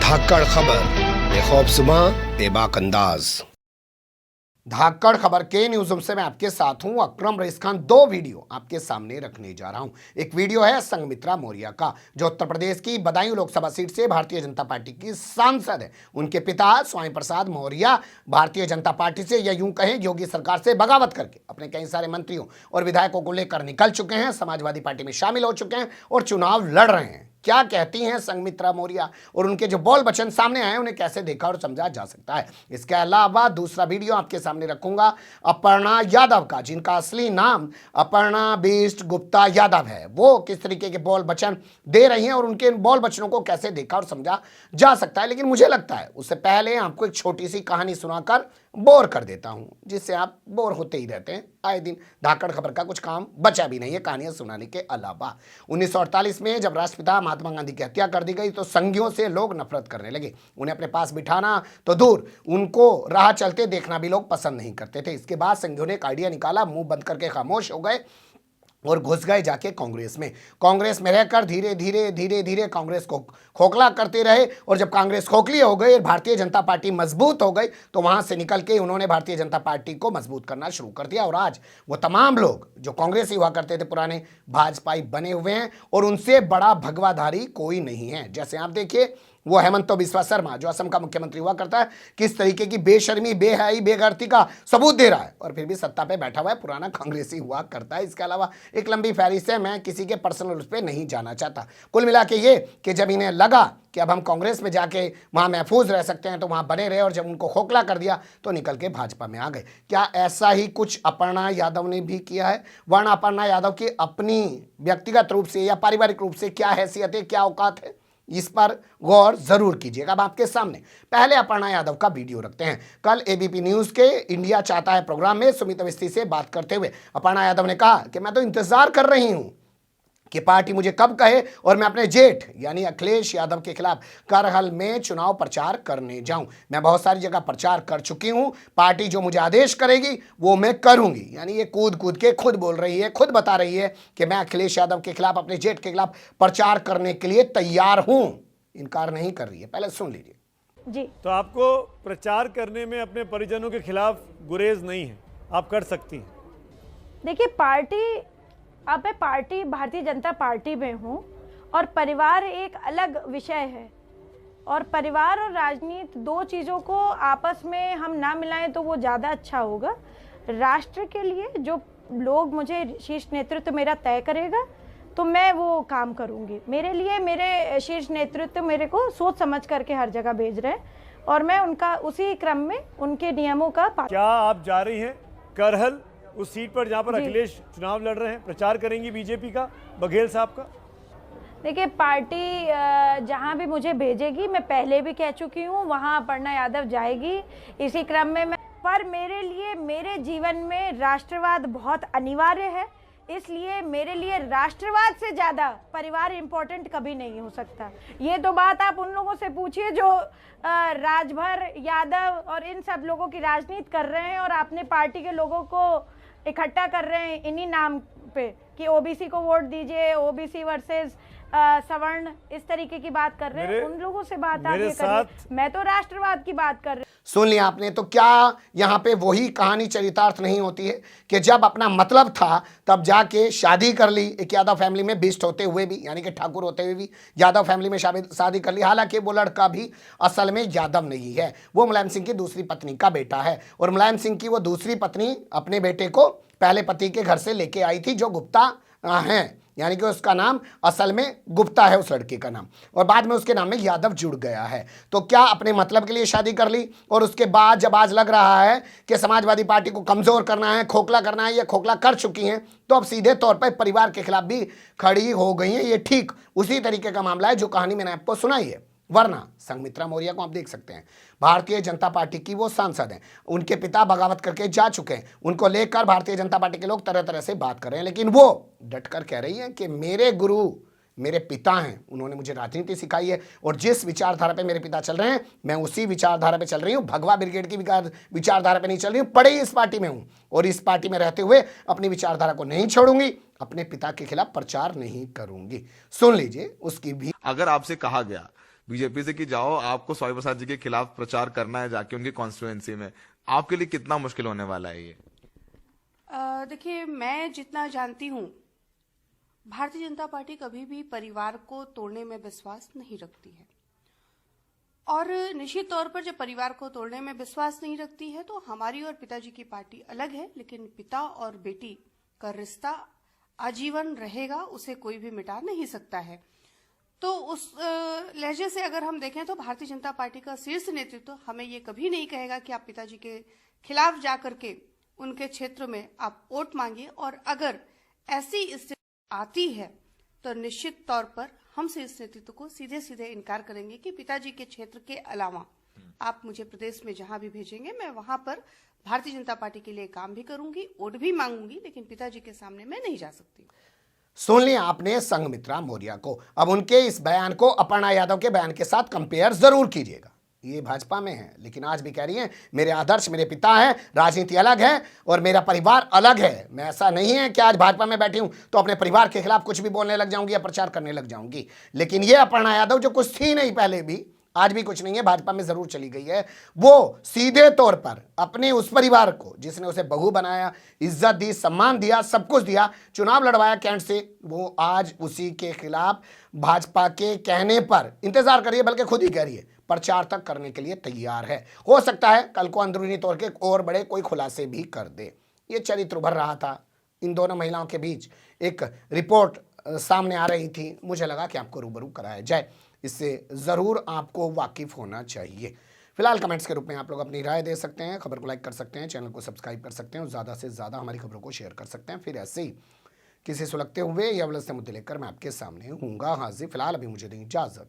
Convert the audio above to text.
धाकड़ खबर, बेखौफजुमा बेबाक अंदाज। धाकड़ खबर के न्यूज़ रूम से मैं आपके साथ हूं अकरम रईस खान। दो वीडियो आपके सामने रखने जा रहा हूं। एक वीडियो है संघमित्रा मौर्य का, जो उत्तर प्रदेश की बदायूं लोकसभा सीट से भारतीय जनता पार्टी की सांसद है। उनके पिता स्वामी प्रसाद मौर्य भारतीय जनता पार्टी से, या यूं कहें योगी सरकार से बगावत करके अपने कई सारे मंत्रियों और विधायकों को लेकर निकल चुके हैं, समाजवादी पार्टी में शामिल हो चुके हैं और चुनाव लड़ रहे हैं। क्या कहती हैं संघमित्रा मौर्य और उनके जो बोल वचन सामने आए उन्हें कैसे देखा और समझा जा सकता है। इसके अलावा दूसरा वीडियो आपके सामने रखूंगा अपर्णा यादव का, जिनका असली नाम अपर्णा बिष्ट गुप्ता यादव है। वो किस तरीके के बोल वचन दे रही हैं और उनके बोल वचनों को कैसे देखा और समझा जा सकता है। लेकिन मुझे लगता है उससे पहले आपको एक छोटी सी कहानी सुनाकर बोर कर देता हूं, जिससे आप बोर होते ही रहते हैं आए दिन। धाकड़ खबर का कुछ काम बचा भी नहीं है कहानियां सुनाने के अलावा। 1948 में जब राष्ट्रपिता महात्मा गांधी की हत्या कर दी गई तो संघियों से लोग नफरत करने लगे। उन्हें अपने पास बिठाना तो दूर, उनको राह चलते देखना भी लोग पसंद नहीं करते थे। इसके बाद संघियों ने एक आइडिया निकाला, मुंह बंद करके खामोश हो गए और घुस गए जाके कांग्रेस में रहकर धीरे धीरे कांग्रेस को खोखला करते रहे। और जब कांग्रेस खोखली हो गई और भारतीय जनता पार्टी मजबूत हो गई तो वहां से निकल के उन्होंने भारतीय जनता पार्टी को मजबूत करना शुरू कर दिया। और आज वो तमाम लोग जो कांग्रेस ही हुआ करते थे पुराने, भाजपाई बने हुए हैं और उनसे बड़ा भगवाधारी कोई नहीं है। जैसे आप देखिए वो हेमंत बिस्वा शर्मा, जो असम का मुख्यमंत्री हुआ करता है, किस तरीके की बेशर्मी, बेहयाई, बेगैरती का सबूत दे रहा है और फिर भी सत्ता पे बैठा हुआ है, पुराना कांग्रेसी हुआ करता है। इसके अलावा एक लंबी फहरिस्त है, मैं किसी के पर्सनल उस पर नहीं जाना चाहता। कुल मिला के ये कि जब इन्हें लगा कि अब हम कांग्रेस में जाके वहाँ महफूज रह सकते हैं तो वहाँ बने रहे, और जब उनको खोखला कर दिया तो निकल के भाजपा में आ गए। क्या ऐसा ही कुछ अपर्णा यादव ने भी किया है? वरना अपर्णा यादव की अपनी व्यक्तिगत रूप से या पारिवारिक रूप से क्या हैसियत है, क्या औकात है, इस पर गौर जरूर कीजिएगा। अब आपके सामने पहले अपर्णा यादव का वीडियो रखते हैं। कल एबीपी न्यूज के इंडिया चाहता है प्रोग्राम में सुमित अवस्थी से बात करते हुए अपर्णा यादव ने कहा कि मैं तो इंतजार कर रही हूं कि पार्टी मुझे कब कहे और मैं अपने जेठ यानी अखिलेश यादव के खिलाफ करहल में चुनाव प्रचार करने जाऊं। मैं बहुत सारी जगह प्रचार कर चुकी हूं, पार्टी जो मुझे आदेश करेगी वो मैं करूंगी। यानी ये कूद कूद के खुद बोल रही है, खुद बता रही है कि मैं अखिलेश यादव के खिलाफ, अपने जेठ के खिलाफ प्रचार करने के लिए तैयार हूं। इनकार नहीं कर रही है। पहले सुन लीजिए जी। तो आपको प्रचार करने में अपने परिजनों के खिलाफ गुरेज नहीं है, आप कर सकती हैं। देखिए अब मैं भारतीय जनता पार्टी में हूँ और परिवार एक अलग विषय है, और परिवार और राजनीति दो चीज़ों को आपस में हम ना मिलाएं तो वो ज़्यादा अच्छा होगा। राष्ट्र के लिए जो लोग मुझे शीर्ष नेतृत्व मेरा तय करेगा तो मैं वो काम करूँगी। मेरे लिए मेरे शीर्ष नेतृत्व मेरे को सोच समझ करके हर जगह भेज रहे हैं और मैं उनका उसी क्रम में उनके नियमों का क्या आप जा रही हैं करहल, उस सीट पर जहां पर अखिलेश चुनाव लड़ रहे हैं, प्रचार करेंगी बीजेपी का, बघेल साहब का? देखिए पार्टी जहां भी मुझे भेजेगी, मैं पहले भी कह चुकी हूं, वहां अपर्णा यादव जाएगी। इसी क्रम में पर मेरे लिए मेरे जीवन में राष्ट्रवाद बहुत अनिवार्य है, इसलिए मेरे लिए राष्ट्रवाद से ज़्यादा परिवार इम्पोर्टेंट कभी नहीं हो सकता। ये तो बात आप उन लोगों से पूछिए जो राजभर, यादव और इन सब लोगों की राजनीति कर रहे हैं और अपने पार्टी के लोगों को इकट्ठा कर रहे हैं इन्हीं नाम पे कि ओबीसी को वोट दीजिए, ओबीसी वर्सेस सवर्ण, इस तरीके की बात कर रहे हैं। उन लोगों से बात आप ये करिए, मैं तो राष्ट्रवाद की बात कर रही हूँ। सुन लिया आपने। तो क्या यहाँ पे वही कहानी चरितार्थ नहीं होती है कि जब अपना मतलब था तब जाके शादी कर ली, एक यादव फैमिली में बिष्ट होते हुए भी, यानी कि ठाकुर होते हुए भी यादव फैमिली में शादी कर ली। हालांकि वो लड़का भी असल में यादव नहीं है, वो मुलायम सिंह की दूसरी पत्नी का बेटा है। और मुलायम सिंह की वो दूसरी पत्नी अपने बेटे को पहले पति के घर से लेके आई थी, जो गुप्ता हैं, यानी कि उसका नाम असल में गुप्ता है उस लड़के का नाम, और बाद में उसके नाम में यादव जुड़ गया है। तो क्या अपने मतलब के लिए शादी कर ली और उसके बाद जब आज लग रहा है कि समाजवादी पार्टी को कमज़ोर करना है, खोखला करना है, या खोखला कर चुकी हैं, तो अब सीधे तौर पर परिवार के खिलाफ भी खड़ी हो गई हैं। ये ठीक उसी तरीके का मामला है जो कहानी मैंने आपको सुनाई है। वरना संघमित्रा मौर्य को आप देख सकते हैं, भारतीय जनता पार्टी की वो सांसद हैं, उनके पिता बगावत करके जा चुके हैं, उनको लेकर भारतीय जनता पार्टी के लोग तरह तरह से बात कर रहे हैं, लेकिन वो डटकर कह रही हैं कि मेरे गुरु मेरे पिता हैं, उन्होंने मुझे राजनीति सिखाई है और जिस विचारधारा पे मेरे पिता चल रहे हैं मैं उसी विचारधारा पे चल रही हूँ। भगवा ब्रिगेड की विचारधारा पे नहीं चल रही हूँ, पड़े ही इस पार्टी में हूँ और इस पार्टी में रहते हुए अपनी विचारधारा को नहीं छोड़ूंगी, अपने पिता के खिलाफ प्रचार नहीं करूंगी। सुन लीजिए उसकी भी। अगर आपसे कहा गया बीजेपी से कि जाओ आपको स्वामी प्रसाद जी के खिलाफ प्रचार करना है जाके उनकी कॉन्स्टिट्यूएंसी में, आपके लिए कितना मुश्किल होने वाला है ये? देखिए, मैं जितना जानती हूँ, भारतीय जनता पार्टी कभी भी परिवार को तोड़ने में विश्वास नहीं रखती है। और निश्चित तौर पर जब परिवार को तोड़ने में विश्वास नहीं रखती है तो हमारी और पिताजी की पार्टी अलग है, लेकिन पिता और बेटी का रिश्ता आजीवन रहेगा, उसे कोई भी मिटा नहीं सकता है। तो उस लहजे से अगर हम देखें तो भारतीय जनता पार्टी का शीर्ष नेतृत्व हमें ये कभी नहीं कहेगा कि आप पिताजी के खिलाफ जाकर के उनके क्षेत्र में आप वोट मांगिए, और अगर ऐसी स्थिति आती है तो निश्चित तौर पर हम शीर्ष नेतृत्व को सीधे सीधे इनकार करेंगे कि पिताजी के क्षेत्र के अलावा आप मुझे प्रदेश में जहां भी भेजेंगे मैं वहां पर भारतीय जनता पार्टी के लिए काम भी करूंगी, वोट भी मांगूंगी, लेकिन पिताजी के सामने मैं नहीं जा सकती। सुन लिया आपने संघमित्रा मौर्य को। अब उनके इस बयान को अपर्णा यादव के बयान के साथ कंपेयर जरूर कीजिएगा। ये भाजपा में है, लेकिन आज भी कह रही हैं मेरे आदर्श मेरे पिता हैं, राजनीति अलग है और मेरा परिवार अलग है। मैं ऐसा नहीं है कि आज भाजपा में बैठी हूं तो अपने परिवार के खिलाफ कुछ भी बोलने लग जाऊंगी या प्रचार करने लग जाऊंगी। लेकिन ये अपर्णा यादव जो कुछ थी नहीं पहले भी, आज भी कुछ नहीं है, भाजपा में जरूर चली गई है, वो सीधे तौर पर अपने उस परिवार को जिसने उसे बहू बनाया, इज्जत दी, सम्मान दिया, सब कुछ दिया, चुनाव लड़वाया कैंट से, वो आज उसी के खिलाफ भाजपा के कहने पर इंतजार करिए, बल्कि खुद ही कह रही है, प्रचार तक करने के लिए तैयार है। हो सकता है कल को अंदरूनी तौर के और बड़े कोई खुलासे भी कर दे। ये चरित्र उभर रहा था इन दोनों महिलाओं के बीच, एक रिपोर्ट सामने आ रही थी, मुझे लगा कि आपको रूबरू कराया जाए, इससे ज़रूर आपको वाकिफ होना चाहिए। फिलहाल कमेंट्स के रूप में आप लोग अपनी राय दे सकते हैं, खबर को लाइक कर सकते हैं, चैनल को सब्सक्राइब कर सकते हैं और ज़्यादा से ज़्यादा हमारी खबरों को शेयर कर सकते हैं। फिर ऐसे ही किसी सुलगते हुए या उलझते मुद्दे लेकर मैं आपके सामने हूँगा हाजिर। फिलहाल अभी मुझे दें इजाज़त।